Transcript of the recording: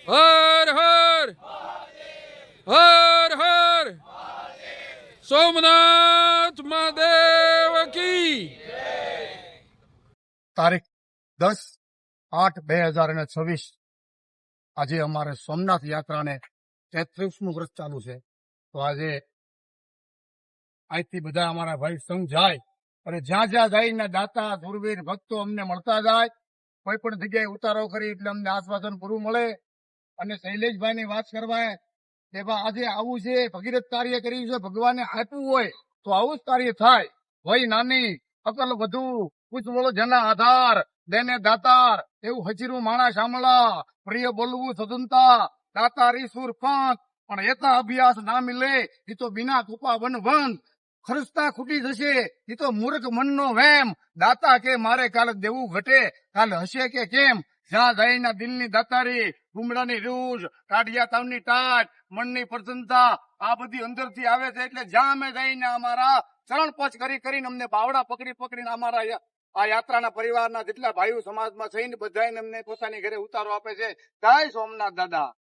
હર હર હર હર સોમનાથ મહાદેવ કી તારીખ 10/8/2026 આજે અમારે સોમનાથ યાત્રાને 33મું વર્ષ ચાલુ છે. તો આજે આજથી બધા અમારા ભાઈ સંઘ જાય અને જ્યાં જ્યાં જઈને દાતા સુરવીર ભક્તો અમને મળતા જાય. કોઈ પણ જગ્યાએ ઉતારો કરી એટલે અમને આશ્વાસન પૂરું મળે. અને શૈલેષભાઈની વાત કરવા કે આજે આવું છે, ભગીરથ કાર્ય કર્યું છે, ભગવાને આપ્યું હોય તો આવું જ કાર્ય થાય. વય નાની અકલ વધુ કુછ બોલો જેના આધાર દેને દાતાર એવું હજીરું માણા શામળા પ્રિય બોલવું સદનતા દાતારી સુર પાંચ પણ એતા અભ્યાસ ના મિલે એ તો બિના કૃપા વન ખર્ચતા ખૂટી જશે એ તો મૂર્ખ મનનો વેમ. દાતા કે મારે કાલે દેવું ઘટે કાલે હશે કે કેમ. જ્યાં જઈને દિલની દાતારી ગુમડાની રૂજ કાઢિયા તાવની ટાટ મનની પ્રસન્નતા આ બધી અંદરથી આવે છે. એટલે જ્યાં અમે જઈને અમારા ચરણ પચ કરીને અમને બાવડા પકડીને અમારા આ યાત્રાના પરિવારના જેટલા ભાઈઓ સમાજમાં થઈને બધાને અમને પોતાની ઘરે ઉતારો આપે છે. જય સોમનાથ દાદા.